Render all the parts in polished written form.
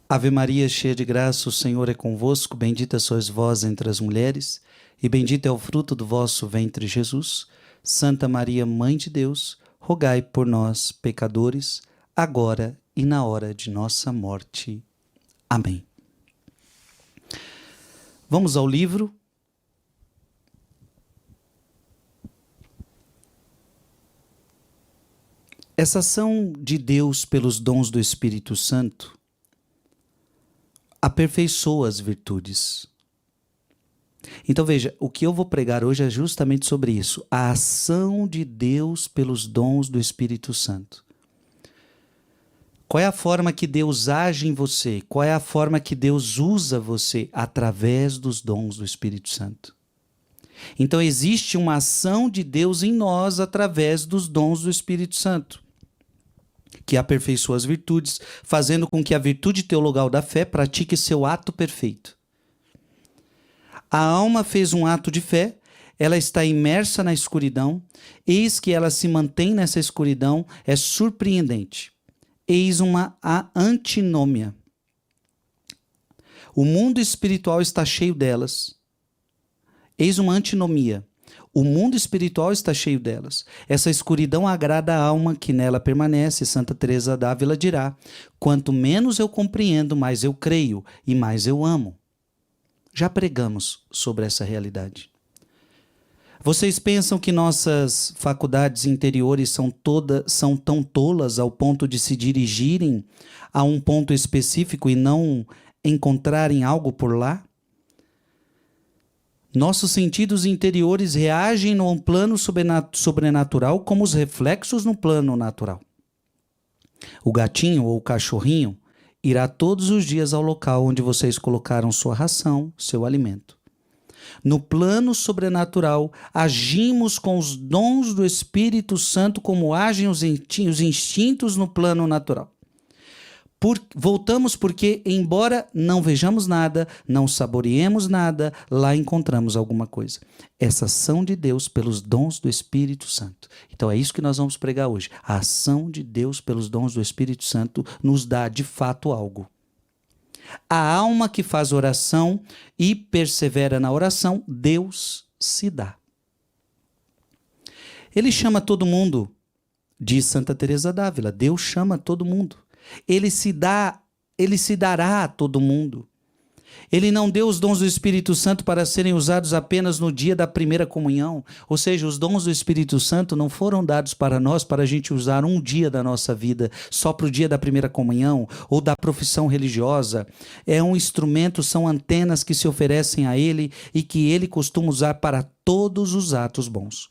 Ave Maria, cheia de graça, o Senhor é convosco. Bendita sois vós entre as mulheres, e bendito é o fruto do vosso ventre, Jesus. Santa Maria, Mãe de Deus, rogai por nós, pecadores, agora e na hora de nossa morte. Amém. Vamos ao livro. Essa ação de Deus pelos dons do Espírito Santo aperfeiçoa as virtudes. Então veja, o que eu vou pregar hoje é justamente sobre isso. A ação de Deus pelos dons do Espírito Santo. Qual é a forma que Deus age em você? Qual é a forma que Deus usa você? Através dos dons do Espírito Santo. Então existe uma ação de Deus em nós através dos dons do Espírito Santo, que aperfeiçoa as virtudes, fazendo com que a virtude teologal da fé pratique seu ato perfeito. A alma fez um ato de fé, ela está imersa na escuridão, eis que ela se mantém nessa escuridão, é surpreendente. Eis uma antinômia. O mundo espiritual está cheio delas. Eis uma antinomia. O mundo espiritual está cheio delas. Essa escuridão agrada a alma que nela permanece. Santa Teresa d'Ávila dirá: quanto menos eu compreendo, mais eu creio e mais eu amo. Já pregamos sobre essa realidade. Vocês pensam que nossas faculdades interiores são tão tolas ao ponto de se dirigirem a um ponto específico e não encontrarem algo por lá? Nossos sentidos interiores reagem no plano sobrenatural como os reflexos no plano natural. O gatinho ou o cachorrinho irá todos os dias ao local onde vocês colocaram sua ração, seu alimento. No plano sobrenatural, agimos com os dons do Espírito Santo como agem os instintos no plano natural. Voltamos porque, embora não vejamos nada, não saboreemos nada, lá encontramos alguma coisa. Essa ação de Deus pelos dons do Espírito Santo. Então é isso que nós vamos pregar hoje. A ação de Deus pelos dons do Espírito Santo nos dá de fato algo. A alma que faz oração e persevera na oração, Deus se dá. Ele chama todo mundo, diz Santa Teresa d'Ávila. Deus chama todo mundo. Ele se dará a todo mundo. Ele não deu os dons do Espírito Santo para serem usados apenas no dia da primeira comunhão. Ou seja, os dons do Espírito Santo não foram dados para nós para a gente usar um dia da nossa vida, só para o dia da primeira comunhão ou da profissão religiosa. É um instrumento, são antenas que se oferecem a ele e que ele costuma usar para todos os atos bons.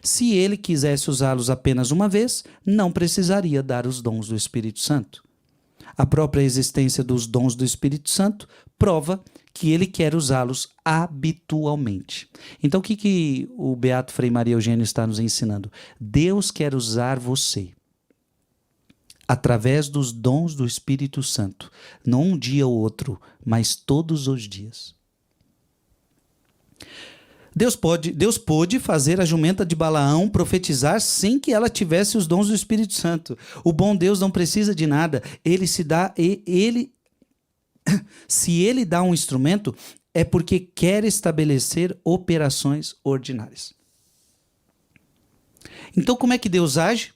Se ele quisesse usá-los apenas uma vez, não precisaria dar os dons do Espírito Santo. A própria existência dos dons do Espírito Santo prova que ele quer usá-los habitualmente. Então, o que o Beato Frei Maria Eugênio está nos ensinando? Deus quer usar você através dos dons do Espírito Santo, não um dia ou outro, mas todos os dias. Deus pôde fazer a jumenta de Balaão profetizar sem que ela tivesse os dons do Espírito Santo. O bom Deus não precisa de nada. Ele se dá, se ele dá um instrumento, é porque quer estabelecer operações ordinárias. Então, como é que Deus age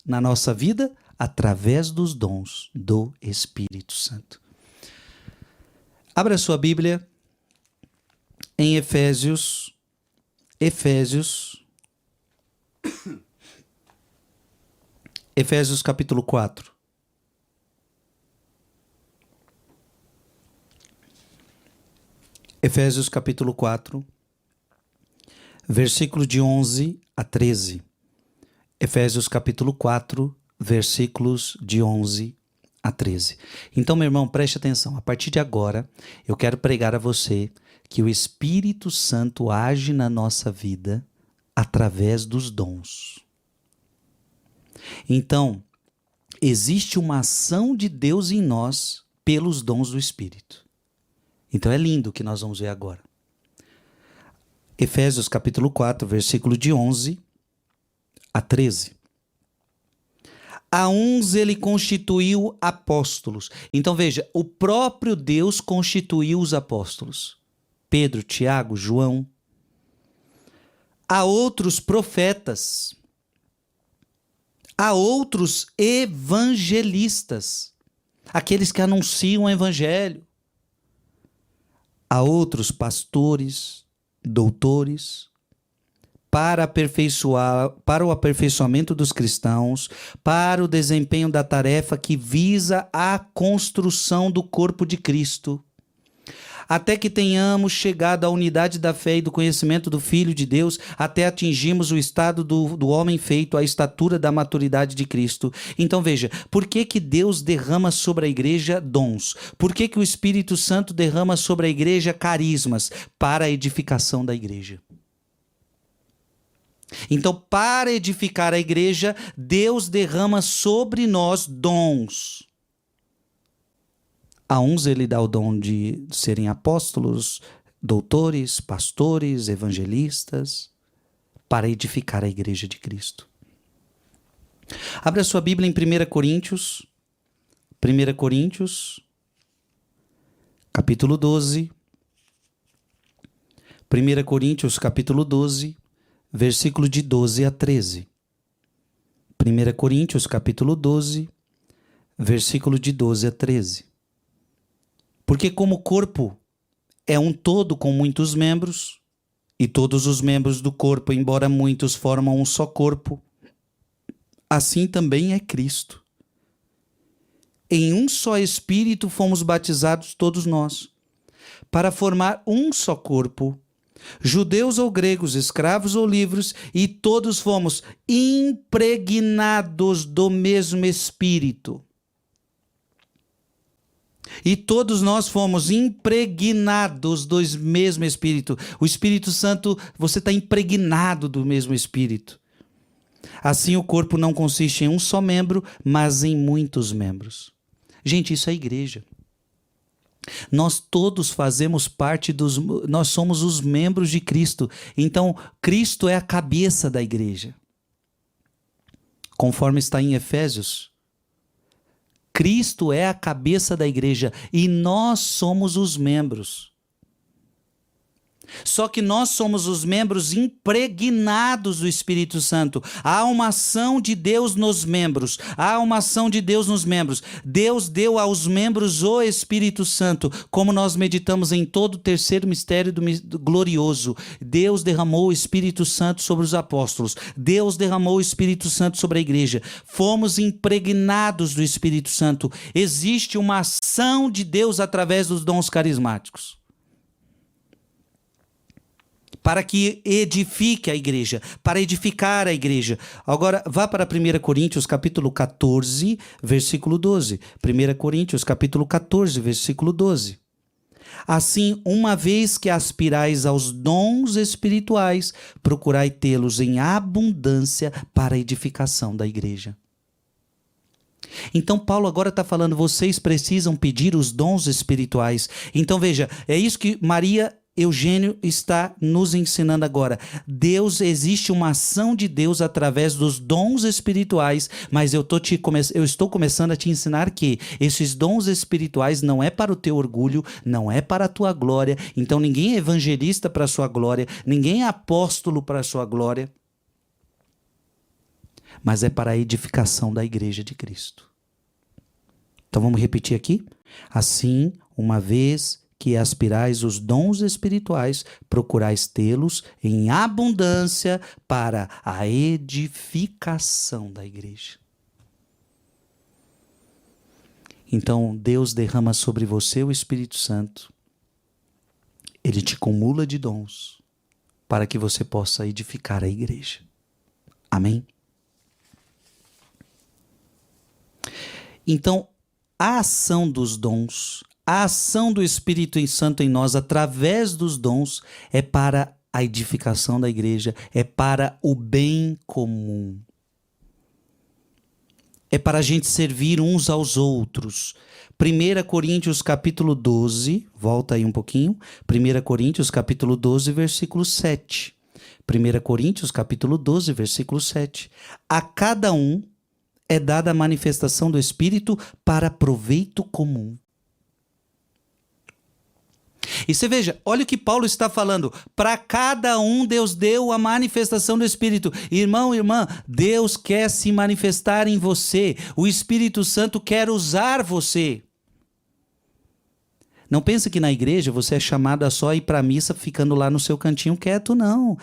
na nossa vida? Através dos dons do Espírito Santo. Abra sua Bíblia em Efésios capítulo 4. Efésios capítulo 4, versículo de 11 a 13. Efésios capítulo 4, versículos de 11 a 13. Então, meu irmão, preste atenção. A partir de agora, eu quero pregar a você que o Espírito Santo age na nossa vida através dos dons. Então, existe uma ação de Deus em nós pelos dons do Espírito. Então é lindo o que nós vamos ver agora. Efésios capítulo 4, versículo de 11 a 13. A uns ele constituiu apóstolos. Então veja, o próprio Deus constituiu os apóstolos. Pedro, Tiago, João. A outros profetas. A outros evangelistas. Aqueles que anunciam o evangelho. A outros pastores, doutores, para o aperfeiçoamento dos cristãos, para o desempenho da tarefa que visa a construção do corpo de Cristo, até que tenhamos chegado à unidade da fé e do conhecimento do Filho de Deus, até atingirmos o estado do homem feito, a estatura da maturidade de Cristo. Então veja, por que que Deus derrama sobre a igreja dons? Por que que o Espírito Santo derrama sobre a igreja carismas? Para a edificação da igreja. Então, para edificar a igreja, Deus derrama sobre nós dons. A uns ele dá o dom de serem apóstolos, doutores, pastores, evangelistas, para edificar a igreja de Cristo. Abra sua Bíblia em 1 Coríntios, capítulo 12. 1 Coríntios, capítulo 12, versículo de 12 a 13. 1 Coríntios, capítulo 12, versículo de 12 a 13. Porque como o corpo é um todo com muitos membros, e todos os membros do corpo, embora muitos, formam um só corpo, assim também é Cristo. Em um só Espírito fomos batizados todos nós, para formar um só corpo, judeus ou gregos, escravos ou livres, e todos fomos impregnados do mesmo Espírito. E todos nós fomos impregnados do mesmo Espírito. O Espírito Santo, você está impregnado do mesmo Espírito. Assim o corpo não consiste em um só membro, mas em muitos membros. Gente, isso é igreja. Nós todos fazemos parte nós somos os membros de Cristo. Então, Cristo é a cabeça da igreja. Conforme está em Efésios, Cristo é a cabeça da igreja e nós somos os membros. Só que nós somos os membros impregnados do Espírito Santo. Há uma ação de Deus nos membros. Há uma ação de Deus nos membros. Deus deu aos membros o Espírito Santo, como nós meditamos em todo o terceiro mistério glorioso. Deus derramou o Espírito Santo sobre os apóstolos. Deus derramou o Espírito Santo sobre a igreja. Fomos impregnados do Espírito Santo. Existe uma ação de Deus através dos dons carismáticos, para que edifique a igreja, para edificar a igreja. Agora, vá para 1 Coríntios, capítulo 14, versículo 12. 1 Coríntios, capítulo 14, versículo 12. Assim, uma vez que aspirais aos dons espirituais, procurai tê-los em abundância para a edificação da igreja. Então Paulo agora está falando, vocês precisam pedir os dons espirituais. Então veja, é isso que Maria Eugênio está nos ensinando agora. Existe uma ação de Deus através dos dons espirituais, mas eu estou começando a te ensinar que esses dons espirituais não é para o teu orgulho, não é para a tua glória. Então ninguém é evangelista para a sua glória, ninguém é apóstolo para a sua glória, mas é para a edificação da igreja de Cristo. Então vamos repetir aqui? Assim, uma vez que aspirais os dons espirituais, procurais tê-los em abundância para a edificação da igreja. Então, Deus derrama sobre você o Espírito Santo. Ele te cumula de dons para que você possa edificar a igreja. Amém? Então, a ação dos dons, a ação do Espírito Santo em nós através dos dons é para a edificação da igreja, é para o bem comum. É para a gente servir uns aos outros. 1 Coríntios capítulo 12, volta aí um pouquinho. 1 Coríntios capítulo 12, versículo 7. 1 Coríntios capítulo 12, versículo 7. A cada um é dada a manifestação do Espírito para proveito comum. E você veja, olha o que Paulo está falando. Para cada um Deus deu a manifestação do Espírito. Irmão, irmã, Deus quer se manifestar em você. O Espírito Santo quer usar você. Não pense que na igreja você é chamado a só ir para a missa ficando lá no seu cantinho quieto, não.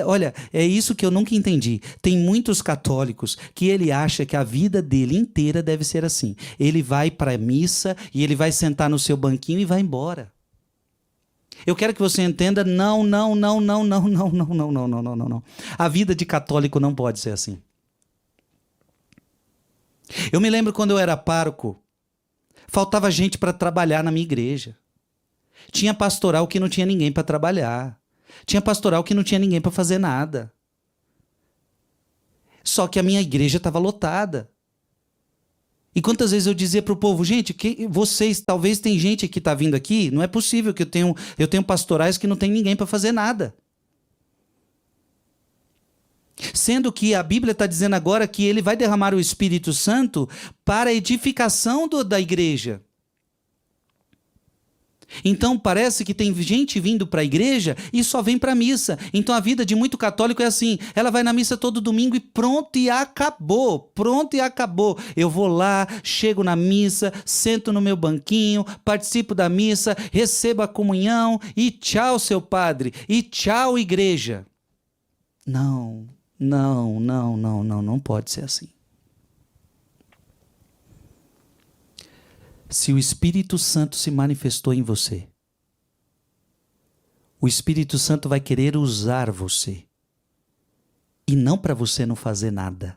Olha, é isso que eu nunca entendi. Tem muitos católicos que ele acha que a vida dele inteira deve ser assim. Ele vai para a missa e ele vai sentar no seu banquinho e vai embora. Eu quero que você entenda, não. A vida de católico não pode ser assim. Eu me lembro quando eu era pároco, faltava gente para trabalhar na minha igreja. Tinha pastoral que não tinha ninguém para trabalhar. Tinha pastoral que não tinha ninguém para fazer nada. Só que a minha igreja estava lotada. E quantas vezes eu dizia para o povo, gente, vocês, talvez tem gente que está vindo aqui, não é possível que eu tenho pastorais que não tem ninguém para fazer nada. Sendo que a Bíblia está dizendo agora que ele vai derramar o Espírito Santo para a edificação da igreja. Então parece que tem gente vindo para a igreja e só vem para a missa. Então a vida de muito católico é assim, ela vai na missa todo domingo e pronto e acabou, Eu vou lá, chego na missa, sento no meu banquinho, participo da missa, recebo a comunhão e tchau, seu padre, e tchau, igreja. Não pode ser assim. Se o Espírito Santo se manifestou em você, o Espírito Santo vai querer usar você. E não para você não fazer nada.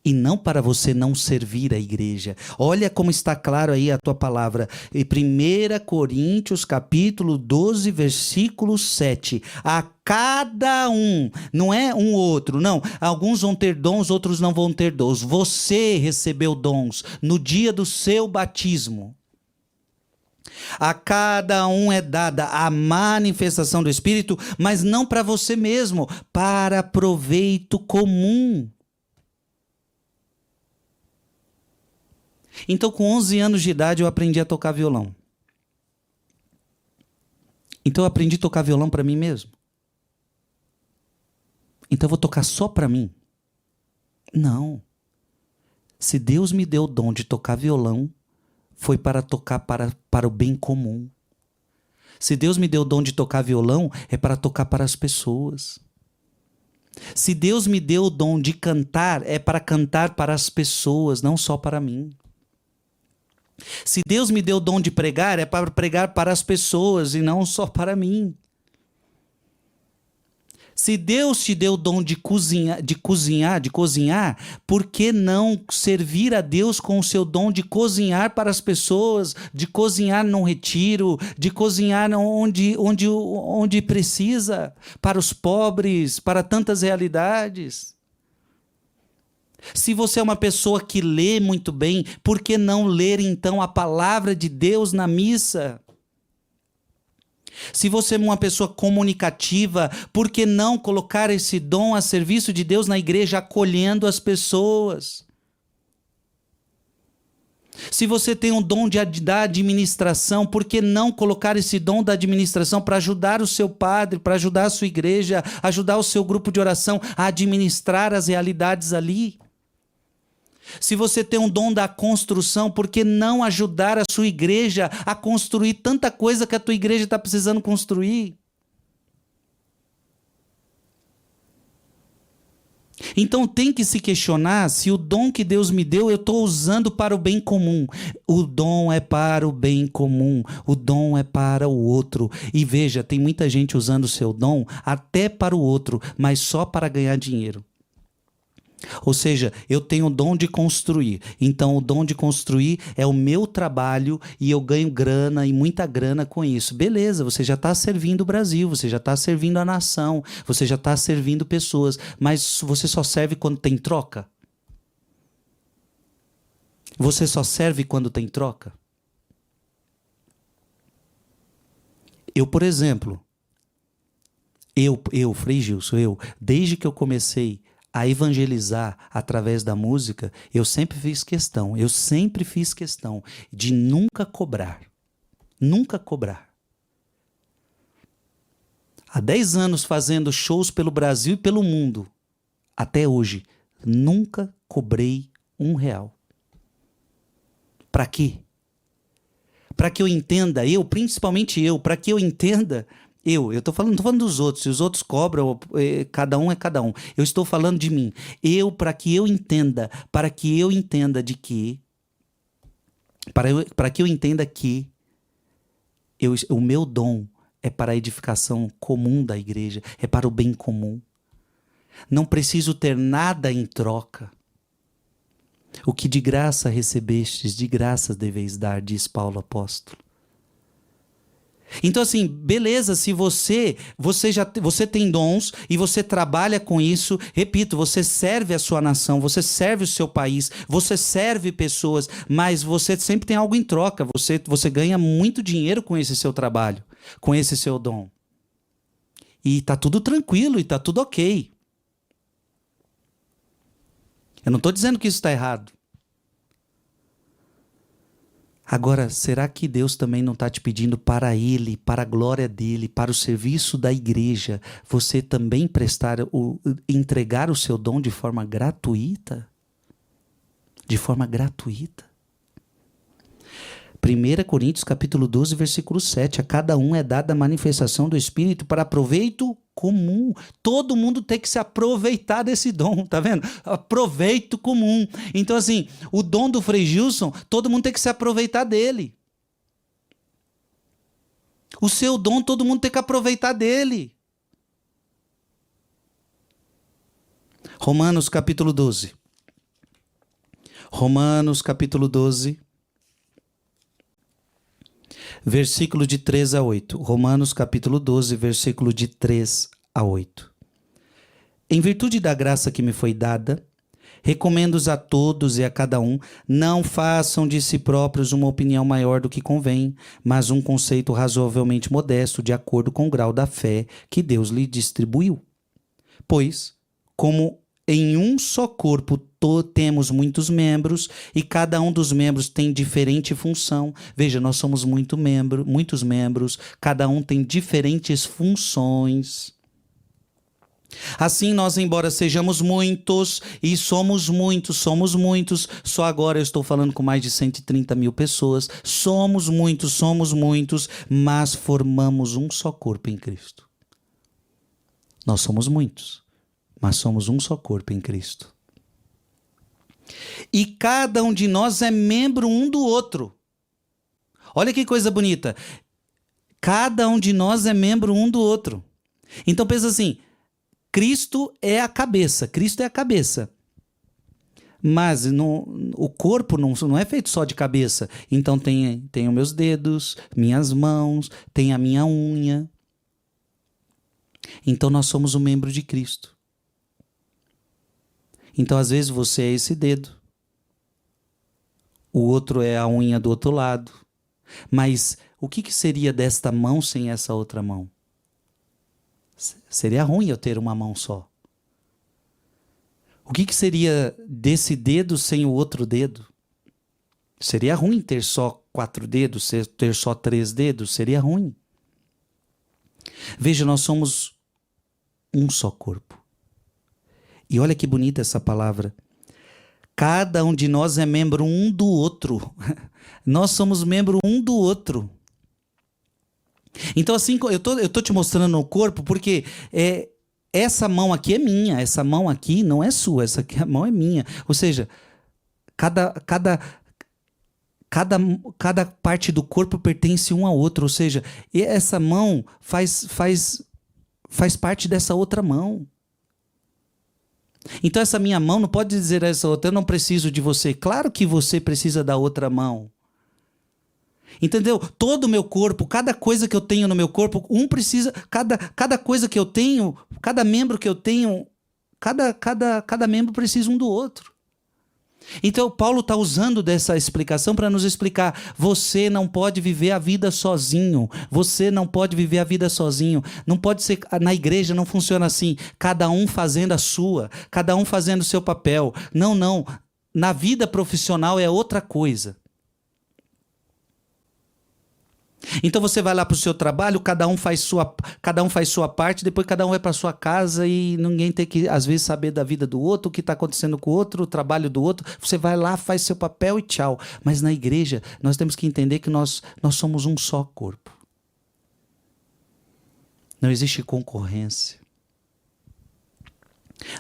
E não para você não servir a igreja. Olha como está claro aí a tua palavra. Em 1 Coríntios capítulo 12, versículo 7. A cada um, não é um outro, não. Alguns vão ter dons, outros não vão ter dons. Você recebeu dons no dia do seu batismo. A cada um é dada a manifestação do Espírito, mas não para você mesmo, para proveito comum. Então, com 11 anos de idade, eu aprendi a tocar violão. Então, eu aprendi a tocar violão para mim mesmo. Então, eu vou tocar só para mim? Não. Se Deus me deu o dom de tocar violão, foi para tocar para o bem comum. Se Deus me deu o dom de tocar violão, é para tocar para as pessoas. Se Deus me deu o dom de cantar, é para cantar para as pessoas, não só para mim. Se Deus me deu o dom de pregar, é para pregar para as pessoas e não só para mim. Se Deus te deu o dom de cozinhar, por que não servir a Deus com o seu dom de cozinhar para as pessoas, de cozinhar num retiro, de cozinhar onde precisa, para os pobres, para tantas realidades? Se você é uma pessoa que lê muito bem, por que não ler então a palavra de Deus na missa? Se você é uma pessoa comunicativa, por que não colocar esse dom a serviço de Deus na igreja, acolhendo as pessoas? Se você tem um dom da administração, por que não colocar esse dom da administração para ajudar o seu padre, para ajudar a sua igreja, ajudar o seu grupo de oração a administrar as realidades ali? Se você tem um dom da construção, por que não ajudar a sua igreja a construir tanta coisa que a tua igreja está precisando construir? Então tem que se questionar se o dom que Deus me deu eu estou usando para o bem comum. O dom é para o bem comum, o dom é para o outro. E veja, tem muita gente usando o seu dom até para o outro, mas só para ganhar dinheiro. Ou seja, eu tenho o dom de construir. Então, o dom de construir é o meu trabalho e eu ganho grana e muita grana com isso. Beleza, você já está servindo o Brasil, você já está servindo a nação, você já está servindo pessoas, mas você só serve quando tem troca? Você só serve quando tem troca? Eu, por exemplo, Frei Gilson, desde que eu comecei a evangelizar através da música, eu sempre fiz questão de nunca cobrar. Nunca cobrar. Há 10 anos fazendo shows pelo Brasil e pelo mundo, até hoje, nunca cobrei R$1. Para quê? Para que eu entenda, principalmente eu, para que eu entenda, eu tô falando dos outros, se os outros cobram, cada um é cada um. Eu estou falando de mim. Para que eu entenda de que, para que eu entenda que o meu dom é para a edificação comum da igreja, é para o bem comum. Não preciso ter nada em troca. O que de graça recebestes, de graça deveis dar, diz Paulo apóstolo. Então assim, beleza, se você tem dons e você trabalha com isso, repito, você serve a sua nação, você serve o seu país, você serve pessoas, mas você sempre tem algo em troca, você ganha muito dinheiro com esse seu trabalho, com esse seu dom. E tá tudo tranquilo, e tá tudo ok. Eu não estou dizendo que isso está errado. Agora, será que Deus também não está te pedindo para Ele, para a glória dEle, para o serviço da igreja, você também entregar o seu dom de forma gratuita? De forma gratuita. 1 Coríntios capítulo 12, versículo 7. A cada um é dada a manifestação do Espírito para proveito comum. Todo mundo tem que se aproveitar desse dom, tá vendo? Proveito comum. Então assim, o dom do Frei Gilson, todo mundo tem que se aproveitar dele. O seu dom, todo mundo tem que aproveitar dele. Romanos capítulo 12. Romanos capítulo 12. Versículo de 3 a 8. Romanos capítulo 12, versículo de 3 a 8. Em virtude da graça que me foi dada, recomendo-os a todos e a cada um, não façam de si próprios uma opinião maior do que convém, mas um conceito razoavelmente modesto, de acordo com o grau da fé que Deus lhe distribuiu. Pois, como em um só corpo temos muitos membros e cada um dos membros tem diferente função. Veja, nós somos muitos membros, cada um tem diferentes funções. Assim, nós, embora sejamos muitos, e somos muitos, só agora eu estou falando com mais de 130 mil pessoas, somos muitos, mas formamos um só corpo em Cristo. Nós somos muitos, mas somos um só corpo em Cristo. E cada um de nós é membro um do outro. Olha que coisa bonita. Cada um de nós é membro um do outro. Então pensa assim, Cristo é a cabeça. Mas o corpo não é feito só de cabeça. Então tem os meus dedos, minhas mãos, tem a minha unha. Então nós somos um membro de Cristo. Então, às vezes, você é esse dedo. O outro é a unha do outro lado. Mas o que seria desta mão sem essa outra mão? Seria ruim eu ter uma mão só. O que seria desse dedo sem o outro dedo? Seria ruim ter só 4 dedos, ter só 3 dedos? Seria ruim. Veja, nós somos um só corpo. E olha que bonita essa palavra. Cada um de nós é membro um do outro. Nós somos membro um do outro. Então assim, eu tô te mostrando o corpo porque essa mão aqui é minha, essa mão aqui não é sua, essa aqui, a mão é minha. Ou seja, cada parte do corpo pertence um ao outro. Ou seja, essa mão faz parte dessa outra mão. Então essa minha mão não pode dizer a essa outra, eu não preciso de você. Claro que você precisa da outra mão. Entendeu? Todo o meu corpo, cada coisa que eu tenho no meu corpo, cada coisa que eu tenho, cada membro que eu tenho, cada membro precisa um do outro. Então, Paulo está usando dessa explicação para nos explicar: você não pode viver a vida sozinho. Você não pode viver a vida sozinho. Não pode ser, na igreja não funciona assim, cada um fazendo a sua, cada um fazendo o seu papel. Não, não. Na vida profissional é outra coisa. Então você vai lá para o seu trabalho, cada um faz sua parte, depois cada um vai para sua casa e ninguém tem que, às vezes, saber da vida do outro, o que está acontecendo com o outro, o trabalho do outro. Você vai lá, faz seu papel e tchau. Mas na igreja, nós temos que entender que nós somos um só corpo. Não existe concorrência.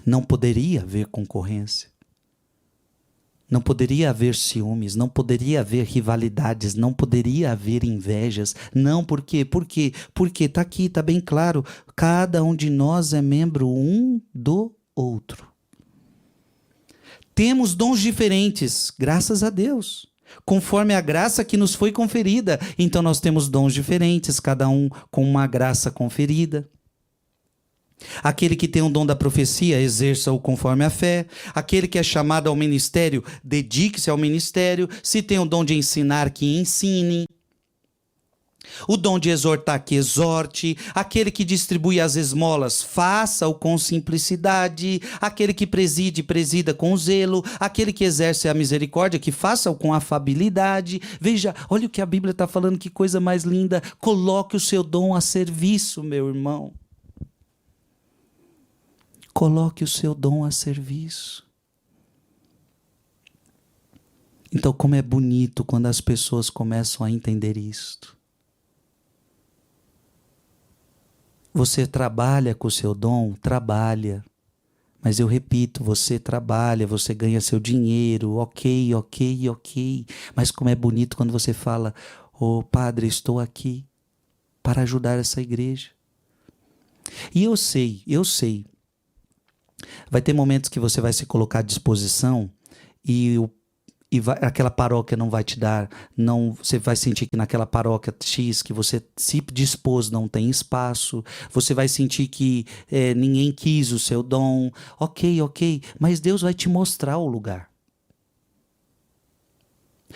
Não poderia haver concorrência. Não poderia haver ciúmes, não poderia haver rivalidades, não poderia haver invejas. Não, por quê? Por quê? Porque está aqui, está bem claro. Cada um de nós é membro um do outro. Temos dons diferentes, graças a Deus. Conforme a graça que nos foi conferida. Então nós temos dons diferentes, cada um com uma graça conferida. Aquele que tem o dom da profecia, exerça-o conforme a fé. Aquele que é chamado ao ministério, dedique-se ao ministério. Se tem o dom de ensinar, que ensine. O dom de exortar, que exorte. Aquele que distribui as esmolas, faça-o com simplicidade. Aquele que preside, presida com zelo. Aquele que exerce a misericórdia, que faça-o com afabilidade. Veja, olha o que a Bíblia está falando, que coisa mais linda. Coloque o seu dom a serviço, meu irmão. Coloque o seu dom a serviço. Então, como é bonito quando as pessoas começam a entender isto. Você trabalha com o seu dom? Trabalha. Mas eu repito, você trabalha, você ganha seu dinheiro, ok. Mas como é bonito quando você fala: "Oh, Padre, estou aqui para ajudar essa igreja." E eu sei. Vai ter momentos que você vai se colocar à disposição e aquela paróquia não vai te dar, você vai sentir que naquela paróquia X que você se dispôs não tem espaço, você vai sentir que ninguém quis o seu dom, ok, mas Deus vai te mostrar o lugar.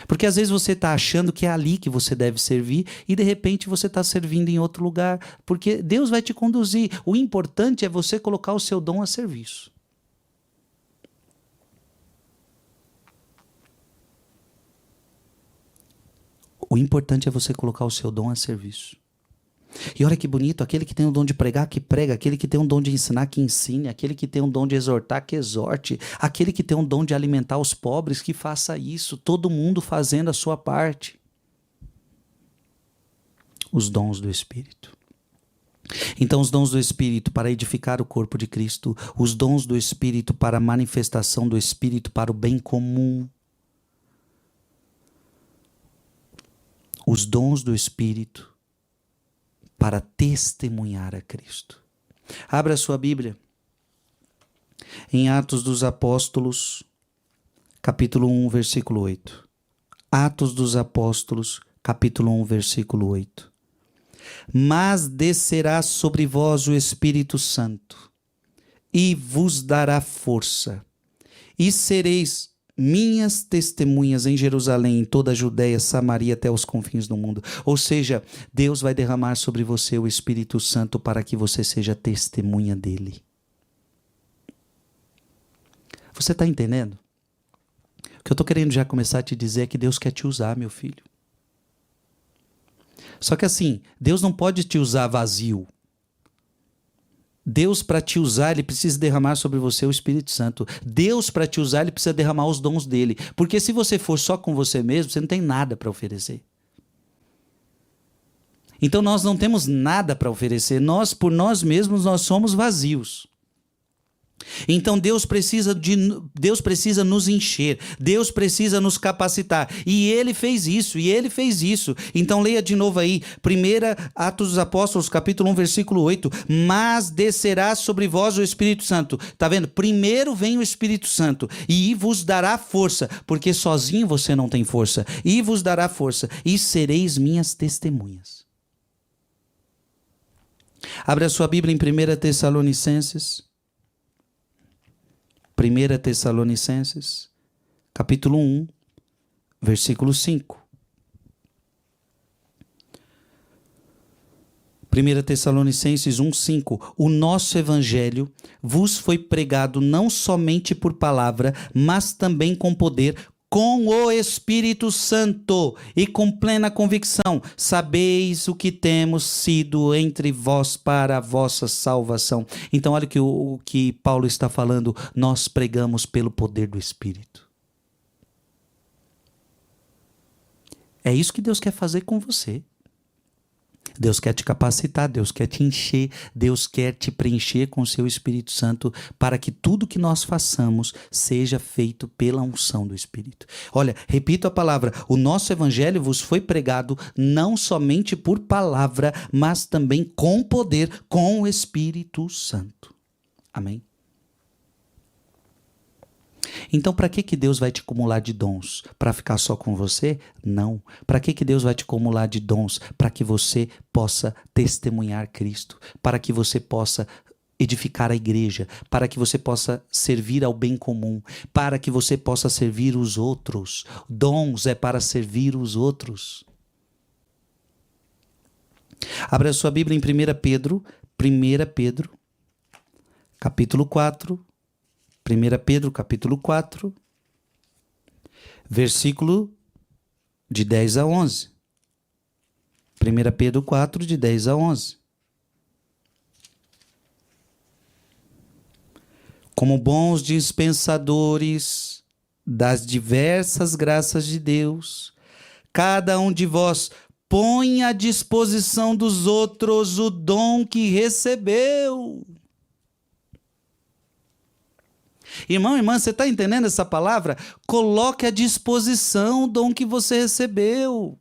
Porque às vezes você está achando que é ali que você deve servir e de repente você está servindo em outro lugar, porque Deus vai te conduzir. O importante é você colocar o seu dom a serviço. O importante é você colocar o seu dom a serviço. E olha que bonito, aquele que tem o dom de pregar, que prega. Aquele que tem o dom de ensinar, que ensine. Aquele que tem o dom de exortar, que exorte. Aquele que tem o dom de alimentar os pobres, que faça isso. Todo mundo fazendo a sua parte. Os dons do Espírito. Então, os dons do Espírito para edificar o corpo de Cristo. Os dons do Espírito para a manifestação do Espírito para o bem comum. Os dons do Espírito para testemunhar a Cristo. Abra a sua Bíblia em Atos dos Apóstolos, capítulo 1, versículo 8. Atos dos Apóstolos, capítulo 1, versículo 8. Mas descerá sobre vós o Espírito Santo, e vos dará força, e sereis minhas testemunhas em Jerusalém, em toda a Judéia, Samaria, até os confins do mundo. Ou seja, Deus vai derramar sobre você o Espírito Santo para que você seja testemunha dele. Você está entendendo? O que eu estou querendo já começar a te dizer é que Deus quer te usar, meu filho. Só que assim, Deus não pode te usar vazio. Deus, para te usar, ele precisa derramar sobre você o Espírito Santo. Deus, para te usar, ele precisa derramar os dons dele. Porque se você for só com você mesmo, você não tem nada para oferecer. Então nós não temos nada para oferecer. Nós, por nós mesmos, nós somos vazios. Então Deus precisa nos encher, Deus precisa nos capacitar, e Ele fez isso, Então leia de novo aí, 1 Atos dos Apóstolos, capítulo 1, versículo 8, mas descerá sobre vós o Espírito Santo. Tá vendo? Primeiro vem o Espírito Santo, e vos dará força, porque sozinho você não tem força, e vos dará força, e sereis minhas testemunhas. Abre a sua Bíblia em 1 Tessalonicenses, capítulo 1, versículo 5. 1 Tessalonicenses 1,5. O nosso evangelho vos foi pregado não somente por palavra, mas também com poder, com o Espírito Santo e com plena convicção. Sabeis o que temos sido entre vós para a vossa salvação. Então, olha o que Paulo está falando. Nós pregamos pelo poder do Espírito. É isso que Deus quer fazer com você. Deus quer te capacitar, Deus quer te encher, Deus quer te preencher com o seu Espírito Santo para que tudo que nós façamos seja feito pela unção do Espírito. Olha, repito a palavra, o nosso evangelho vos foi pregado não somente por palavra, mas também com poder, com o Espírito Santo. Amém? Então, para que Deus vai te acumular de dons? Para ficar só com você? Não. Para que Deus vai te acumular de dons? Para que você possa testemunhar Cristo, para que você possa edificar a igreja, para que você possa servir ao bem comum, para que você possa servir os outros. Dons é para servir os outros. Abra a sua Bíblia em 1 Pedro, capítulo 4. 1 Pedro, capítulo 4, versículo de 10 a 11. 1 Pedro 4, de 10 a 11. Como bons dispensadores das diversas graças de Deus, cada um de vós põe à disposição dos outros o dom que recebeu. Irmão, irmã, você está entendendo essa palavra? Coloque à disposição o dom que você recebeu.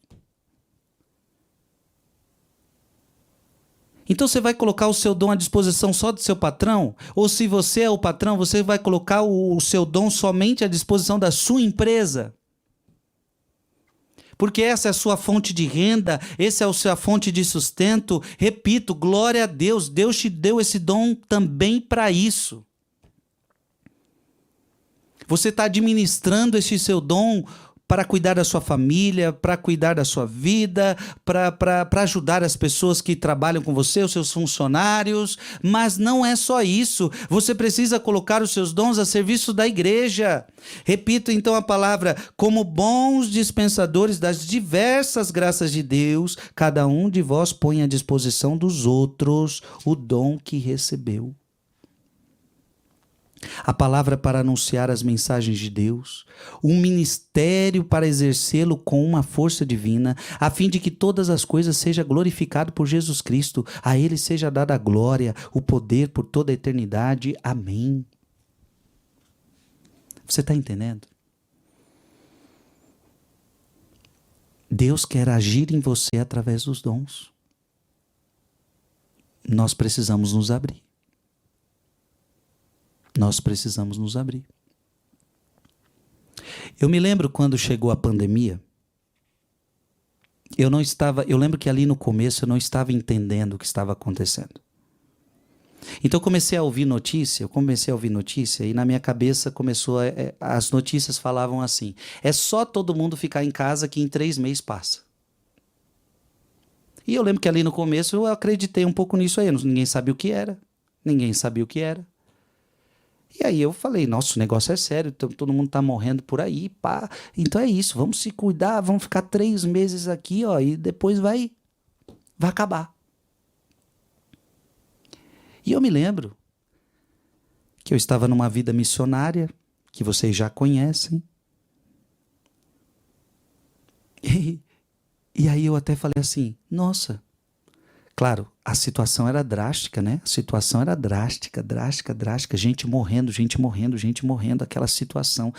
Então você vai colocar o seu dom à disposição só do seu patrão? Ou se você é o patrão, você vai colocar o seu dom somente à disposição da sua empresa? Porque essa é a sua fonte de renda, essa é a sua fonte de sustento. Repito, glória a Deus, Deus te deu esse dom também para isso. Você está administrando esse seu dom para cuidar da sua família, para cuidar da sua vida, para ajudar as pessoas que trabalham com você, os seus funcionários. Mas não é só isso. Você precisa colocar os seus dons a serviço da igreja. Repito então a palavra, como bons dispensadores das diversas graças de Deus, cada um de vós põe à disposição dos outros o dom que recebeu. A palavra para anunciar as mensagens de Deus, um ministério para exercê-lo com uma força divina, a fim de que todas as coisas sejam glorificadas por Jesus Cristo, a Ele seja dada a glória, o poder por toda a eternidade. Amém. Você está entendendo? Deus quer agir em você através dos dons. Nós precisamos nos abrir. Nós precisamos nos abrir. Eu me lembro quando chegou a pandemia, eu lembro que ali no começo eu não estava entendendo o que estava acontecendo. Então eu comecei a ouvir notícia e na minha cabeça as notícias falavam assim, é só todo mundo ficar em casa que em 3 meses passa. E eu lembro que ali no começo eu acreditei um pouco nisso aí, ninguém sabia o que era. E aí eu falei, nossa, o negócio é sério, todo mundo tá morrendo por aí, pá. Então é isso, vamos se cuidar, vamos ficar 3 meses aqui, ó, e depois vai acabar. E eu me lembro que eu estava numa vida missionária, que vocês já conhecem. E aí eu até falei assim, nossa, claro, a situação era drástica, né? A situação era drástica, gente morrendo, aquela situação.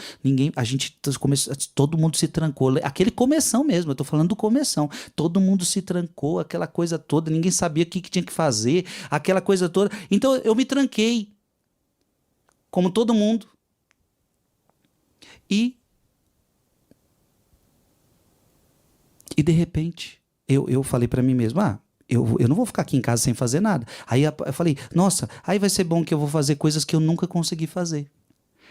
Todo mundo se trancou, aquele começão mesmo, eu tô falando do começão. Todo mundo se trancou, aquela coisa toda, ninguém sabia o que tinha que fazer, aquela coisa toda. Então eu me tranquei, como todo mundo. E de repente, eu falei para mim mesmo, eu não vou ficar aqui em casa sem fazer nada. Aí eu falei, nossa, aí vai ser bom que eu vou fazer coisas que eu nunca consegui fazer.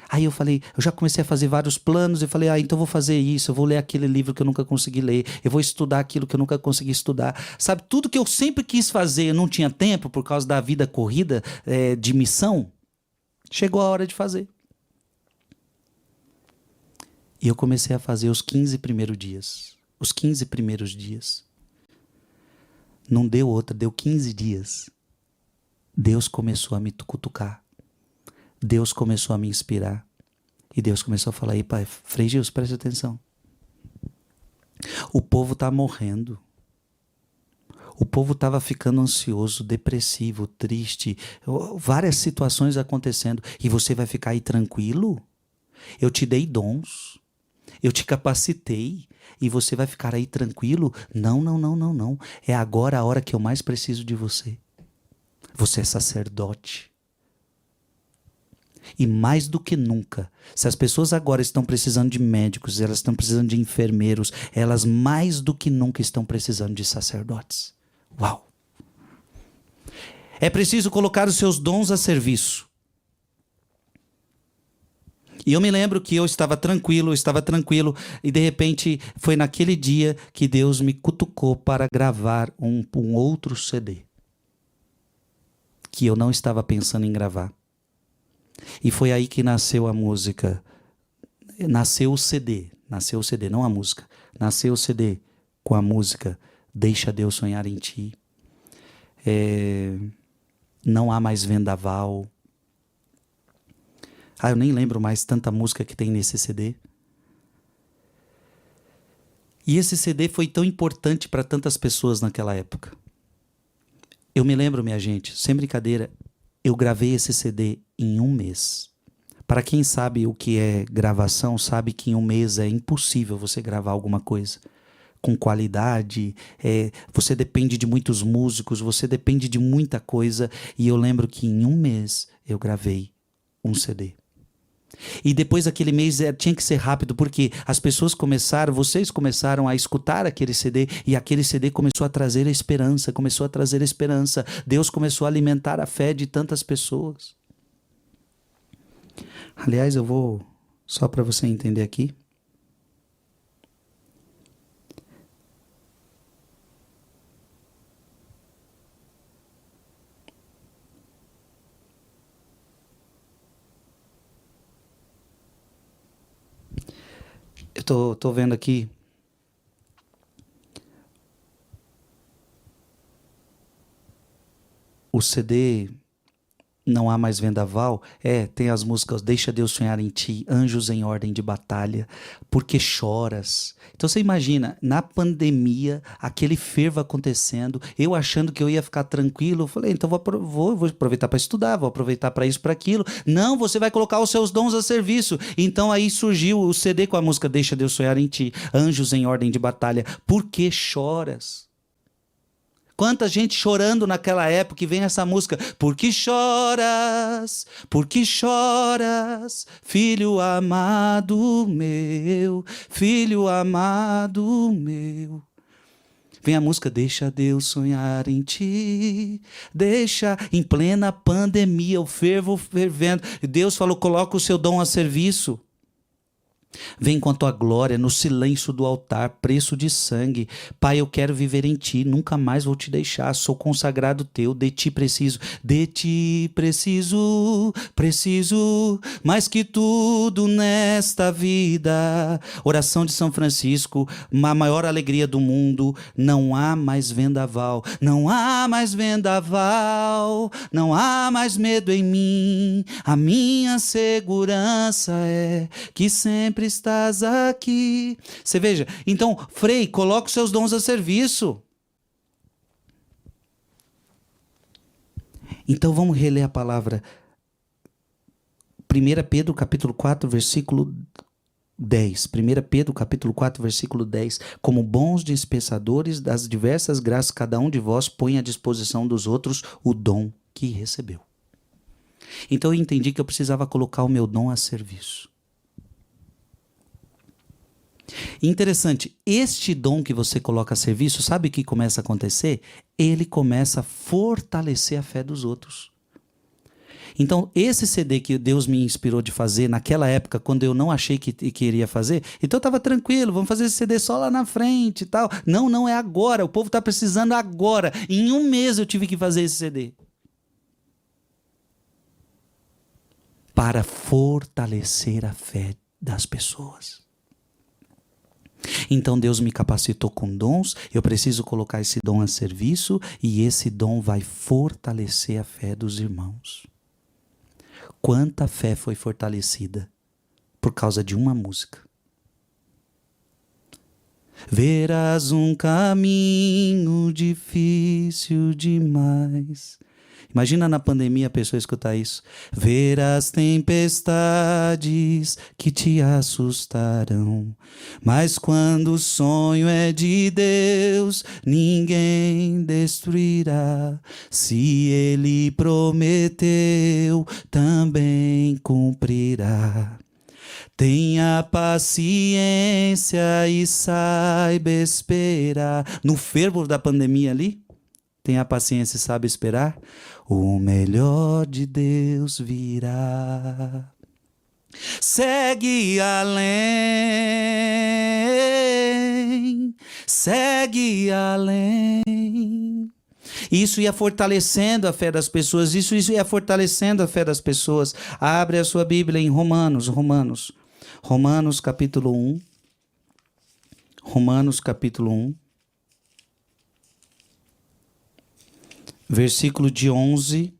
Aí eu falei, eu já comecei a fazer vários planos, eu falei, então eu vou fazer isso, eu vou ler aquele livro que eu nunca consegui ler, eu vou estudar aquilo que eu nunca consegui estudar. Sabe, tudo que eu sempre quis fazer, eu não tinha tempo por causa da vida corrida, de missão, chegou a hora de fazer. E eu comecei a fazer os 15 primeiros dias. Os 15 primeiros dias. Não deu outra, deu 15 dias. Deus começou a me cutucar. Deus começou a me inspirar. E Deus começou a falar, aí, pai, Frei Gilson, preste atenção. O povo está morrendo. O povo estava ficando ansioso, depressivo, triste. Várias situações acontecendo. E você vai ficar aí tranquilo? Eu te dei dons. Eu te capacitei. E você vai ficar aí tranquilo? Não, não, não, não, não. É agora a hora que eu mais preciso de você. Você é sacerdote. E mais do que nunca, se as pessoas agora estão precisando de médicos, elas estão precisando de enfermeiros, elas mais do que nunca estão precisando de sacerdotes. Uau! É preciso colocar os seus dons a serviço. E eu me lembro que eu estava tranquilo, e de repente foi naquele dia que Deus me cutucou para gravar um outro CD. Que eu não estava pensando em gravar. E foi aí que nasceu a música. Nasceu o CD, não a música. Nasceu o CD com a música Deixa Deus Sonhar em Ti. Não Há Mais Vendaval. Eu nem lembro mais tanta música que tem nesse CD. E esse CD foi tão importante para tantas pessoas naquela época. Eu me lembro, minha gente, sem brincadeira, eu gravei esse CD em 1 mês. Para quem sabe o que é gravação, sabe que em 1 mês é impossível você gravar alguma coisa com qualidade. Você depende de muitos músicos, você depende de muita coisa. E eu lembro que em 1 mês eu gravei um CD. E depois daquele mês tinha que ser rápido, porque as pessoas vocês começaram a escutar aquele CD, e aquele CD começou a trazer esperança, Deus começou a alimentar a fé de tantas pessoas. Aliás, eu vou, só para você entender aqui. Eu tô vendo aqui. O CD Não Há Mais Vendaval. Tem as músicas Deixa Deus Sonhar em Ti, Anjos em Ordem de Batalha, Porque Choras. Então você imagina, na pandemia, aquele fervo acontecendo, eu achando que eu ia ficar tranquilo, eu falei, então vou aproveitar para estudar, vou aproveitar para isso, para aquilo. Não, você vai colocar os seus dons a serviço. Então aí surgiu o CD com a música Deixa Deus Sonhar em Ti, Anjos em Ordem de Batalha, Porque Choras. Quanta gente chorando naquela época, e vem essa música. Por que choras, filho amado meu, filho amado meu. Vem a música, deixa Deus sonhar em ti, deixa, em plena pandemia, o fervo fervendo. Deus falou, coloca o seu dom a serviço. Vem com a tua glória no silêncio do altar, preço de sangue. Pai, eu quero viver em ti, nunca mais vou te deixar. Sou consagrado teu, de ti preciso, preciso, mais que tudo nesta vida. Oração de São Francisco, a maior alegria do mundo. Não há mais vendaval, não há mais vendaval, não há mais medo em mim. A minha segurança é que sempre estás aqui. Você veja, então, Frei, coloca os seus dons a serviço. Então vamos reler a palavra. 1 Pedro capítulo 4, versículo 10. 1 Pedro capítulo 4, versículo 10. Como bons dispensadores das diversas graças, cada um de vós põe à disposição dos outros o dom que recebeu. Então eu entendi que eu precisava colocar o meu dom a serviço. Interessante, este dom que você coloca a serviço, sabe o que começa a acontecer? Ele começa a fortalecer a fé dos outros. Então, esse CD que Deus me inspirou de fazer naquela época, quando eu não achei que iria fazer, então eu estava tranquilo, vamos fazer esse CD só lá na frente e tal. Não, não, é agora, o povo está precisando agora. Em um mês eu tive que fazer esse CD. Para fortalecer a fé das pessoas. Então Deus me capacitou com dons, eu preciso colocar esse dom a serviço e esse dom vai fortalecer a fé dos irmãos. Quanta fé foi fortalecida por causa de uma música. Verás um caminho difícil demais. Imagina na pandemia a pessoa escutar isso. Verás tempestades que te assustarão, mas quando o sonho é de Deus, ninguém destruirá. Se Ele prometeu, também cumprirá. Tenha paciência e saiba esperar. No fervor da pandemia ali, tenha paciência e saiba esperar. O melhor de Deus virá. Segue além, segue além. Isso ia fortalecendo a fé das pessoas, isso ia fortalecendo a fé das pessoas. Abre a sua Bíblia em Romanos capítulo 1. Romanos capítulo 1. Versículo de 11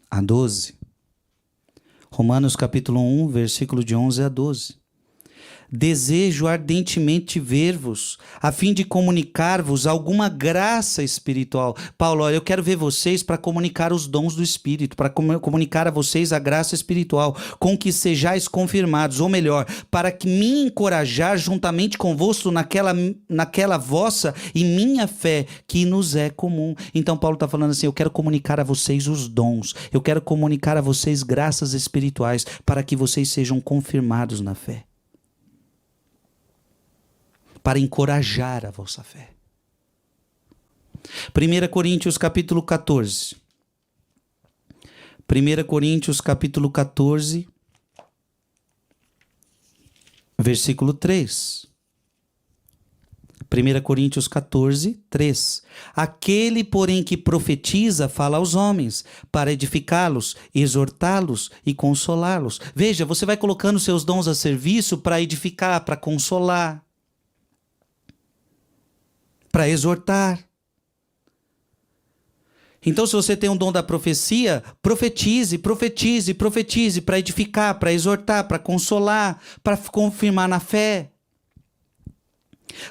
a 12. Romanos capítulo 1, versículo de 11 a 12. Desejo ardentemente ver-vos, a fim de comunicar-vos alguma graça espiritual. Paulo, olha, eu quero ver vocês para comunicar os dons do Espírito, para comunicar a vocês a graça espiritual, com que sejais confirmados, ou melhor, para que me encorajar juntamente convosco naquela vossa e minha fé, que nos é comum. Então Paulo está falando assim, eu quero comunicar a vocês os dons, eu quero comunicar a vocês graças espirituais, para que vocês sejam confirmados na fé. Para encorajar a vossa fé. 1 Coríntios capítulo 14. 1 Coríntios capítulo 14, versículo 3. 1 Coríntios 14, 3. Aquele, porém, que profetiza, fala aos homens, para edificá-los, exortá-los e consolá-los. Veja, você vai colocando seus dons a serviço para edificar, para consolar, para exortar. Então, se você tem um dom da profecia, profetize para edificar, para exortar, para consolar, para confirmar na fé.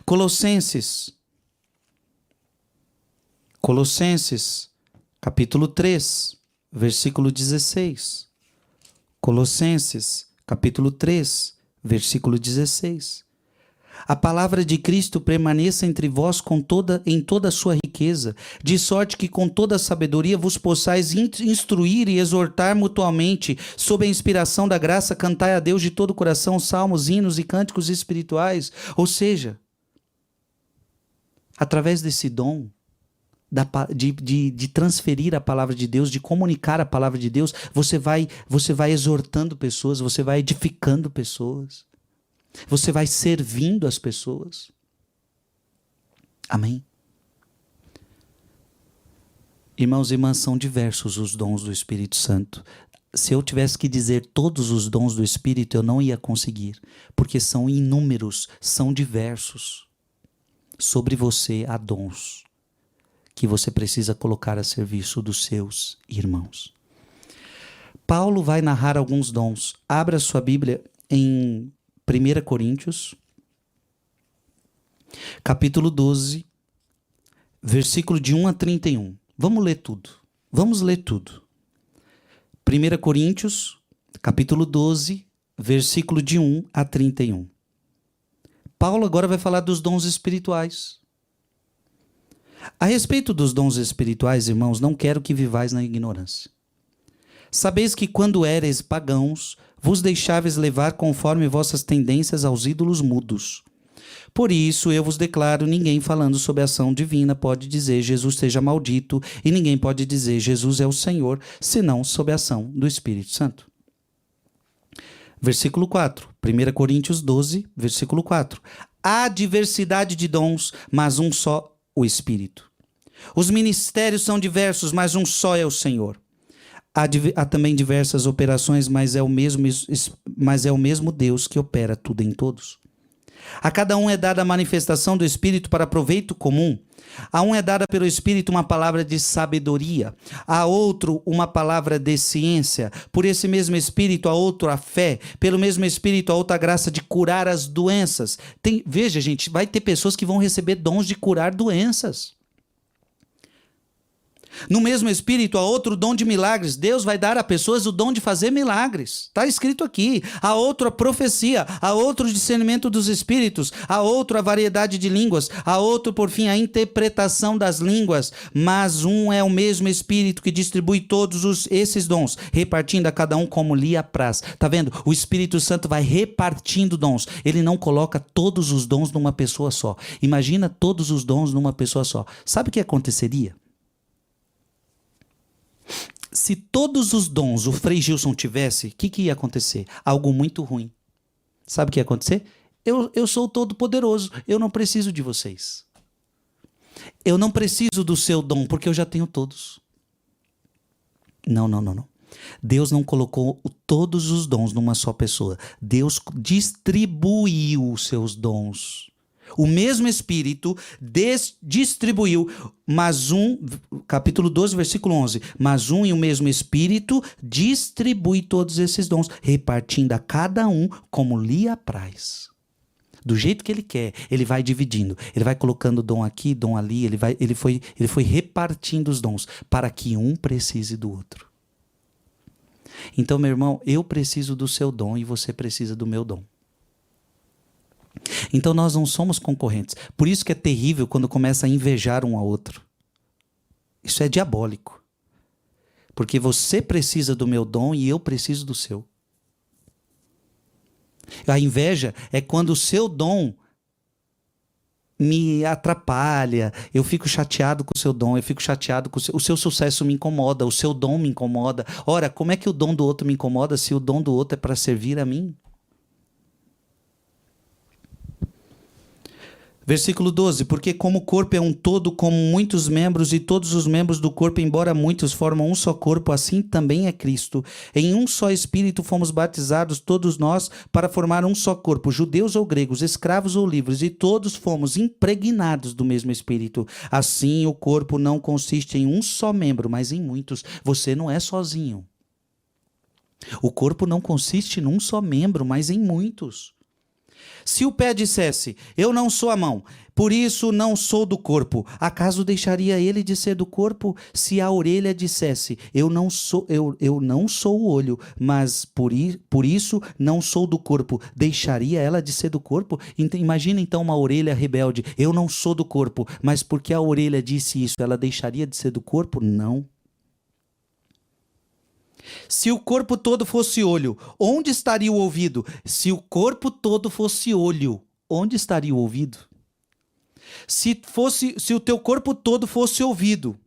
Colossenses, capítulo 3, versículo 16. Colossenses, capítulo 3, versículo 16. A palavra de Cristo permaneça entre vós em toda a sua riqueza, de sorte que com toda a sabedoria vos possais instruir e exortar mutuamente, sob a inspiração da graça, cantai a Deus de todo o coração, salmos, hinos e cânticos espirituais. Ou seja, através desse dom, de transferir a palavra de Deus, de comunicar a palavra de Deus, você vai exortando pessoas, você vai edificando pessoas. Você vai servindo as pessoas. Amém? Irmãos e irmãs, são diversos os dons do Espírito Santo. Se eu tivesse que dizer todos os dons do Espírito, eu não ia conseguir, porque são inúmeros, são diversos. Sobre você há dons que você precisa colocar a serviço dos seus irmãos. Paulo vai narrar alguns dons. Abra sua Bíblia em 1 Coríntios, capítulo 12, versículo de 1 a 31. Vamos ler tudo. 1 Coríntios, capítulo 12, versículo de 1 a 31. Paulo agora vai falar dos dons espirituais. A respeito dos dons espirituais, irmãos, não quero que vivais na ignorância. Sabeis que quando éreis pagãos, vos deixáveis levar conforme vossas tendências aos ídolos mudos. Por isso eu vos declaro, ninguém falando sobre a ação divina pode dizer Jesus seja maldito, e ninguém pode dizer Jesus é o Senhor, senão sob a ação do Espírito Santo. Versículo 4, 1 Coríntios 12, versículo 4. Há diversidade de dons, mas um só o Espírito. Os ministérios são diversos, mas um só é o Senhor. Há também diversas operações, mas é o mesmo Deus que opera tudo em todos. A cada um é dada a manifestação do Espírito para proveito comum. A um é dada pelo Espírito uma palavra de sabedoria, a outro uma palavra de ciência. Por esse mesmo Espírito, a outro a fé. Pelo mesmo Espírito, a outra graça de curar as doenças. Veja, gente, vai ter pessoas que vão receber dons de curar doenças. No mesmo Espírito, há outro dom de milagres. Deus vai dar a pessoas o dom de fazer milagres. Está escrito aqui. Há outro a profecia, há outro o discernimento dos espíritos, há outro a variedade de línguas, há outro, por fim, a interpretação das línguas. Mas um é o mesmo Espírito que distribui todos esses dons, repartindo a cada um como lhe apraz. Está vendo? O Espírito Santo vai repartindo dons. Ele não coloca todos os dons numa pessoa só. Imagina todos os dons numa pessoa só. Sabe o que aconteceria? Se todos os dons o Frei Gilson tivesse, o que ia acontecer? Algo muito ruim. Sabe o que ia acontecer? Eu sou o Todo-Poderoso, eu não preciso de vocês. Eu não preciso do seu dom, porque eu já tenho todos. Não. Deus não colocou todos os dons numa só pessoa. Deus distribuiu os seus dons. O mesmo Espírito distribuiu, mas capítulo 12, versículo 11, mas um e o mesmo Espírito distribui todos esses dons, repartindo a cada um como lhe apraz. Do jeito que ele quer, ele vai dividindo, ele vai colocando dom aqui, dom ali, ele foi repartindo os dons, para que um precise do outro. Então, meu irmão, eu preciso do seu dom e você precisa do meu dom. Então nós não somos concorrentes. Por isso que é terrível quando começa a invejar um ao outro. Isso é diabólico. Porque você precisa do meu dom e eu preciso do seu. A inveja é quando o seu dom me atrapalha, eu fico chateado com o seu dom, eu fico chateado com o seu sucesso me incomoda, o seu dom me incomoda. Ora, como é que o dom do outro me incomoda se o dom do outro é para servir a mim? Versículo 12, porque como o corpo é um todo com muitos membros e todos os membros do corpo, embora muitos formam um só corpo, assim também é Cristo. Em um só Espírito fomos batizados todos nós para formar um só corpo, judeus ou gregos, escravos ou livres, e todos fomos impregnados do mesmo Espírito. Assim o corpo não consiste em um só membro, mas em muitos. Você não é sozinho. O corpo não consiste num só membro, mas em muitos. Se o pé dissesse, eu não sou a mão, por isso não sou do corpo, acaso deixaria ele de ser do corpo? Se a orelha dissesse, eu não sou o olho, mas por isso não sou do corpo, deixaria ela de ser do corpo? Imagina então uma orelha rebelde, eu não sou do corpo, mas porque a orelha disse isso, ela deixaria de ser do corpo? Não. Se o corpo todo fosse olho, onde estaria o ouvido? Se o corpo todo fosse olho, onde estaria o ouvido? Se o teu corpo todo fosse ouvido,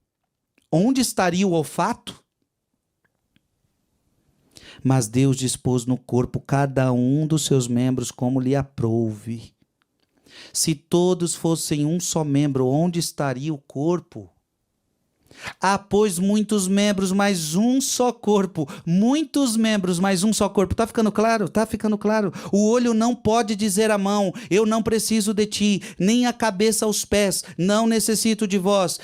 onde estaria o olfato? Mas Deus dispôs no corpo cada um dos seus membros como lhe aprouve. Se todos fossem um só membro, onde estaria o corpo? Há, pois, muitos membros, mas um só corpo. Muitos membros, mas um só corpo. Tá ficando claro? Tá ficando claro. O olho não pode dizer à mão, eu não preciso de ti, nem a cabeça aos pés, não necessito de vós.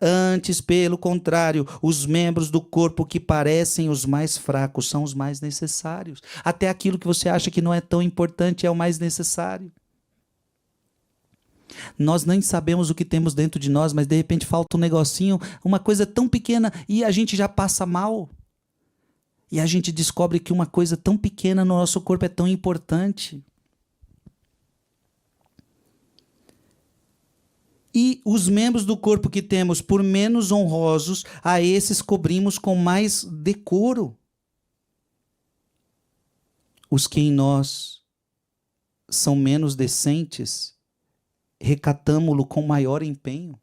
Antes, pelo contrário, os membros do corpo que parecem os mais fracos são os mais necessários. Até aquilo que você acha que não é tão importante é o mais necessário. Nós nem sabemos o que temos dentro de nós, mas de repente falta um negocinho, uma coisa tão pequena e a gente já passa mal. E a gente descobre que uma coisa tão pequena no nosso corpo é tão importante. E os membros do corpo que temos, por menos honrosos, a esses cobrimos com mais decoro. Os que em nós são menos decentes, recatamo-lo com maior empenho.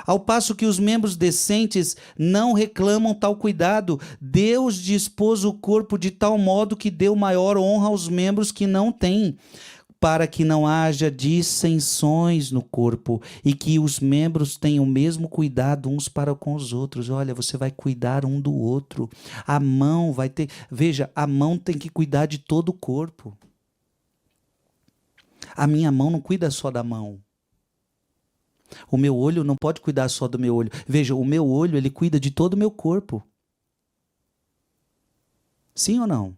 Ao passo que os membros decentes não reclamam tal cuidado, Deus dispôs o corpo de tal modo que deu maior honra aos membros que não têm, para que não haja dissensões no corpo e que os membros tenham o mesmo cuidado uns para com os outros. Olha, você vai cuidar um do outro. A mão vai ter... Veja, a mão tem que cuidar de todo o corpo. A minha mão não cuida só da mão. O meu olho não pode cuidar só do meu olho. Veja, o meu olho, ele cuida de todo o meu corpo. Sim ou não?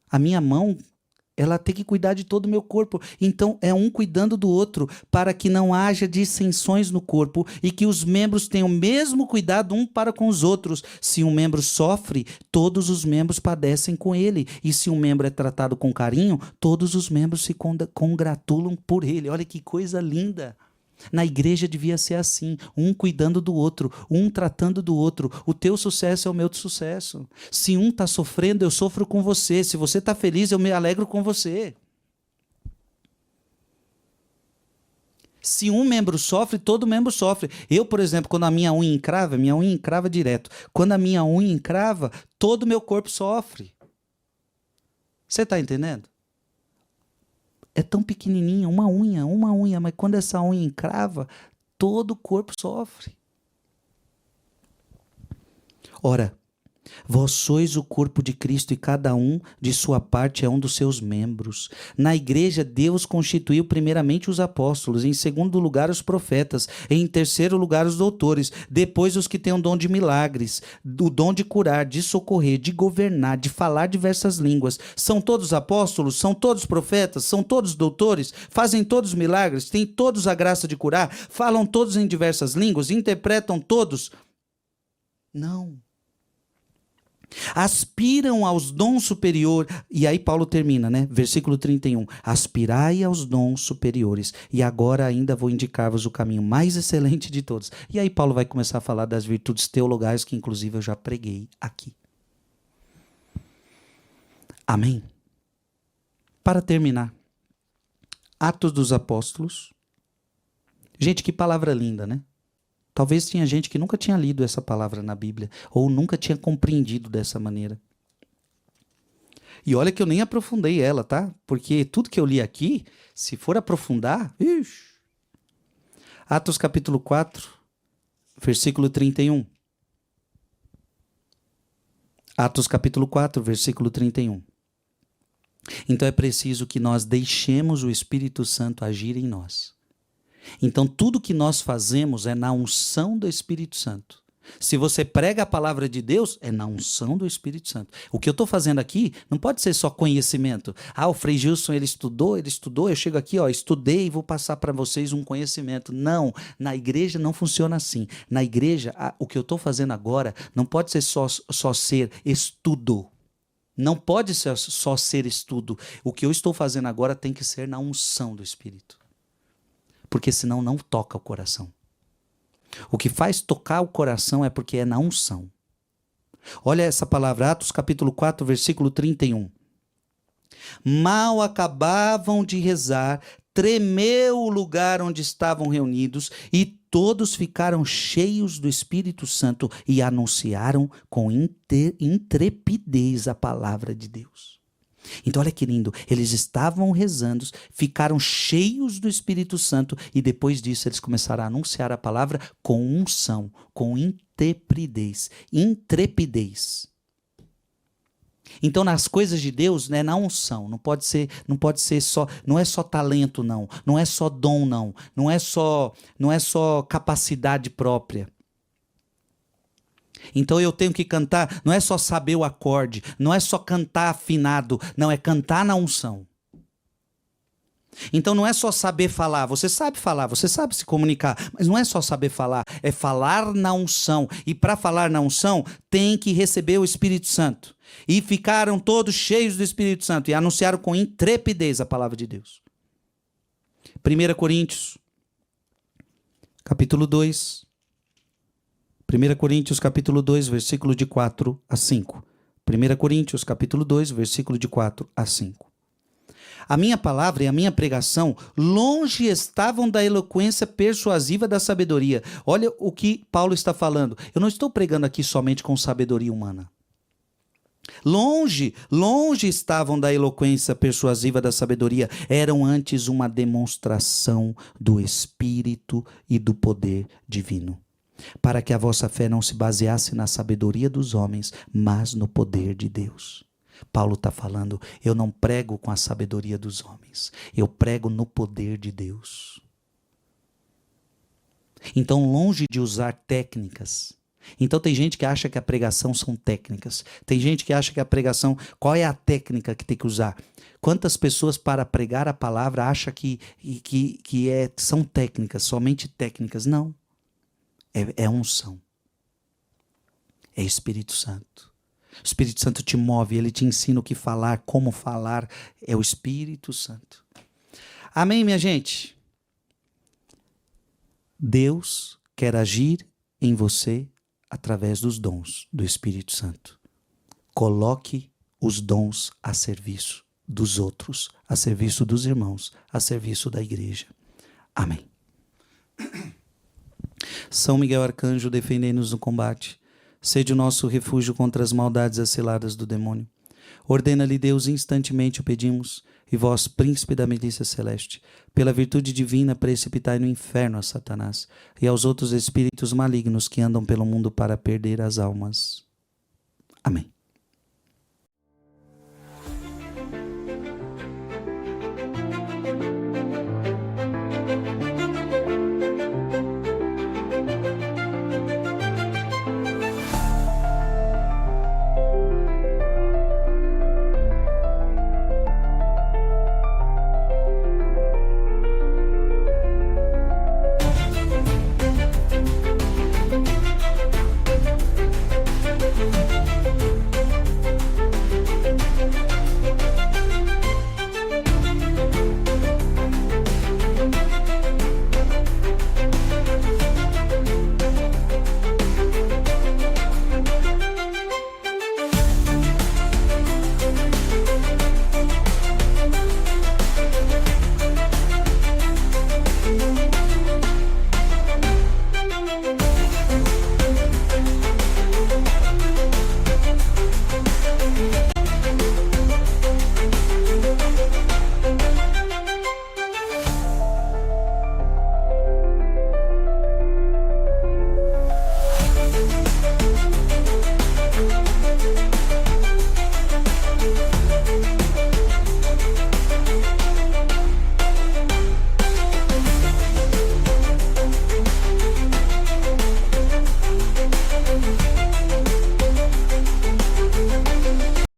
A minha mão, ela tem que cuidar de todo o meu corpo. Então, é um cuidando do outro, para que não haja dissensões no corpo e que os membros tenham o mesmo cuidado um para com os outros. Se um membro sofre, todos os membros padecem com ele. E se um membro é tratado com carinho, todos os membros se congratulam por ele. Olha que coisa linda! Na igreja devia ser assim, um cuidando do outro, um tratando do outro. O teu sucesso é o meu sucesso. Se um está sofrendo, eu sofro com você. Se você está feliz, eu me alegro com você. Se um membro sofre, todo membro sofre. Eu, por exemplo, quando a minha unha encrava direto. Quando a minha unha encrava, todo o meu corpo sofre. Você está entendendo? É tão pequenininha, uma unha, mas quando essa unha encrava, todo o corpo sofre. Ora, vós sois o corpo de Cristo e cada um de sua parte é um dos seus membros. Na igreja, Deus constituiu primeiramente os apóstolos, em segundo lugar os profetas, em terceiro lugar os doutores, depois os que têm o dom de milagres, o dom de curar, de socorrer, de governar, de falar diversas línguas. São todos apóstolos? São todos profetas? São todos doutores? Fazem todos milagres? Têm todos a graça de curar? Falam todos em diversas línguas? Interpretam todos? Não. Aspiram aos dons superiores. E aí Paulo termina, né? Versículo 31. Aspirai aos dons superiores. E agora ainda vou indicar-vos o caminho mais excelente de todos. E aí Paulo vai começar a falar das virtudes teologais que inclusive eu já preguei aqui. Amém? Para terminar, Atos dos Apóstolos. Gente, que palavra linda, né? Talvez tinha gente que nunca tinha lido essa palavra na Bíblia, ou nunca tinha compreendido dessa maneira. E olha que eu nem aprofundei ela, tá? Porque tudo que eu li aqui, se for aprofundar... Ixi. Atos capítulo 4, versículo 31. Atos capítulo 4, versículo 31. Então é preciso que nós deixemos o Espírito Santo agir em nós. Então, tudo que nós fazemos é na unção do Espírito Santo. Se você prega a palavra de Deus, é na unção do Espírito Santo. O que eu estou fazendo aqui não pode ser só conhecimento. O Frei Gilson, ele estudou, eu chego aqui, estudei e vou passar para vocês um conhecimento. Não, na igreja não funciona assim. Na igreja, o que eu estou fazendo agora não pode ser só ser estudo. Não pode ser só ser estudo. O que eu estou fazendo agora tem que ser na unção do Espírito. Porque senão não toca o coração. O que faz tocar o coração é porque é na unção. Olha essa palavra, Atos capítulo 4, versículo 31. Mal acabavam de rezar, tremeu o lugar onde estavam reunidos e todos ficaram cheios do Espírito Santo e anunciaram com intrepidez a palavra de Deus. Então olha que lindo, eles estavam rezando, ficaram cheios do Espírito Santo e depois disso eles começaram a anunciar a palavra com unção, com intrepidez. Então nas coisas de Deus, né, na unção, não pode ser só, não é só talento não é só dom não é só capacidade própria. Então eu tenho que cantar, não é só saber o acorde, não é só cantar afinado, não, é cantar na unção. Então não é só saber falar, você sabe se comunicar, mas não é só saber falar, é falar na unção. E para falar na unção, tem que receber o Espírito Santo. E ficaram todos cheios do Espírito Santo e anunciaram com intrepidez a palavra de Deus. 1 Coríntios, capítulo 2. 1 Coríntios capítulo 2, versículo de 4 a 5. 1 Coríntios capítulo 2, versículo de 4 a 5. A minha palavra e a minha pregação longe estavam da eloquência persuasiva da sabedoria. Olha o que Paulo está falando. Eu não estou pregando aqui somente com sabedoria humana. Longe estavam da eloquência persuasiva da sabedoria. Eram antes uma demonstração do Espírito e do poder divino, para que a vossa fé não se baseasse na sabedoria dos homens, mas no poder de Deus. Paulo está falando, eu não prego com a sabedoria dos homens, eu prego no poder de Deus. Então, longe de usar técnicas. Então tem gente que acha que a pregação são técnicas. Tem gente que acha que a pregação, qual é a técnica que tem que usar? Quantas pessoas para pregar a palavra acham que são técnicas, somente técnicas? Não. É unção. É Espírito Santo. O Espírito Santo te move, ele te ensina o que falar, como falar. É o Espírito Santo. Amém, minha gente? Deus quer agir em você através dos dons do Espírito Santo. Coloque os dons a serviço dos outros, a serviço dos irmãos, a serviço da igreja. Amém. São Miguel Arcanjo, defendei-nos no combate. Sede o nosso refúgio contra as maldades aciladas do demônio. Ordena-lhe Deus, instantemente o pedimos, e vós, príncipe da milícia celeste, pela virtude divina, precipitai no inferno a Satanás e aos outros espíritos malignos que andam pelo mundo para perder as almas. Amém.